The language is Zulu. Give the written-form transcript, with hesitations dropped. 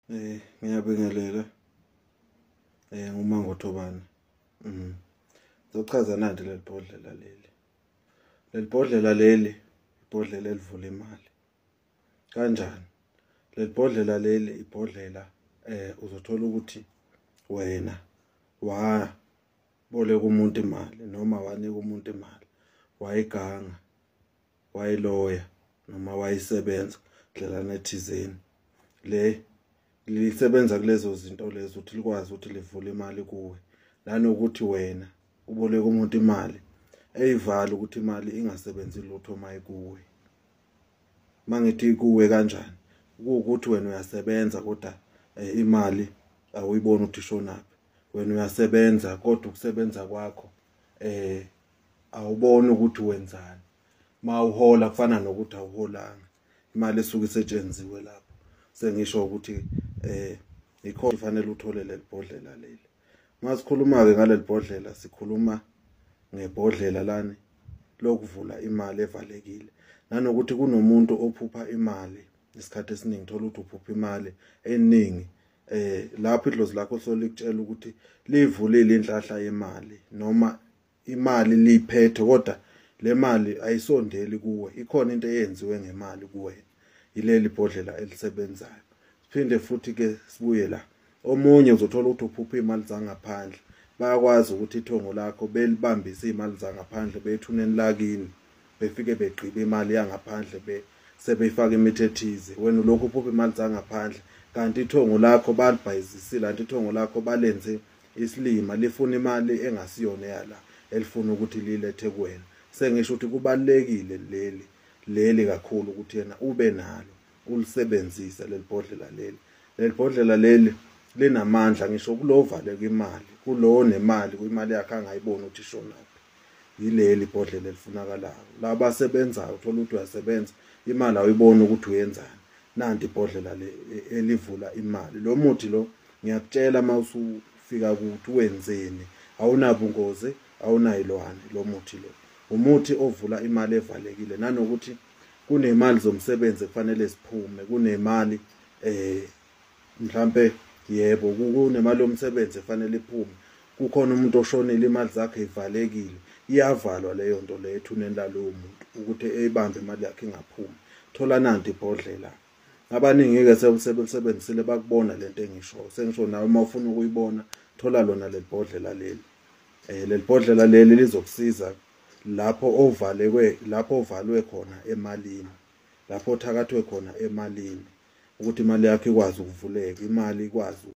Ngiyabingelela nguMango Thobane. Ngizochaza nanti leli bhodlela leli. Leli bhodlela leli ibhodlela elivula imali. Kanjani? Leli bhodlela leli ibhodlela uzothola ukuthi wena waboleka umuntu imali noma wanika umuntu imali. Wayiganga, wayiloya noma wayisebenza ndlela ethizeni. Lisebenza kulezo zinto lezo ukuthi likwazi ukuthi livule imali kuwe. Nanokuthi wena uboleka umuntu imali eyivala ukuthi imali ingasebenzi lutho mayikuwe. Mangithi kuwe kanjani? Ukuthi wena uyasebenza kodwa imali awuyiboni ukuthi ishonaphi. Wena uyasebenza kodwa ukusebenza kwakho awuboni ukuthi wenzani. Mawuhola kufana nokuthi awuholanga. Imali esuke isetshenziwe lapho. Sengisho ukuthi ikho kufanele uthole leli bhodlela leli. Masikhuluma ke ngaleli bhodlela sikhuluma ngebhodlela lani lokuvula imali evalekile. Nanokuthi kunomuntu ophupha imali isikhathi esiningi thola ukuthi uphupha imali eningi lapho idlozi lakho solikutshela ukuthi livulile inhlahla yemali noma imali liphethe kodwa le mali ayisondeli kuwe. Ikhona into eyenziwe ngemali kuwena. Yileli bhodlela elisebenzayo. Siphinde futhi ke sibuye la. Omunye uzothola ukuthi uphupha imali zangaphandle. Bayakwazi ukuthi ithongo lakho belibambise imali zangaphandle bethuneni lakini. Befike begqiba imali yangaphandle sebeyifaka imithi ethize. Wena lokho uphupha imali zangaphandle kanti ithongo lakho balibhayizisile, kanti ithongo lakho balenze isilima lifuna imali engasiyona yala elifuna ukuthi lilethe kuwena. Sengisho ukuthi kubalekile leli kakhulu ukuthi yena ube nalo ulisebenzise leli bhodlela leli. Leli bhodlela leli linamandla ngisho kulovaleka imali, kulo nemali imali yakhe angayiboni ukuthi ishonaphi. Yileli bhodlela elifunakalayo. Laba asebenzayo uthola ukuthi uyasebenza imali awuyiboni ukuthi uyenzani. Nanti ibhodlela elivula imali. Lo muthi lo ngiyakutshela mawusufika kuthi wenzeni. Awunabungozi, awunayilwane lo muthi lo. Umuthi ovula imali evalekile nanokuthi kunemali zomsebenzi kufanele siphume, kunemali mhlambe yebo kunemali yomsebenzi efanele iphume. Kukhona umuntu oshonile imali zakhe ivalekile. Iyavalwa leyo nto leyo ethuneni lalowo muntu ukuthi eyibambe imali yakhe ingaphumi. Thola nanti ibhodlela. Abaningi ke sebesebenzisile bakubona lento engisho. Sengisho nawe uma ufuna ukuyibona thola lona leli bhodlela leli. Leli bhodlela leli lizokusiza lapho ovalwe khona emalini. Lapho othakathwe khona emalini ukuthi imali yakho ikwazi ukuvuleka, imali ikwazi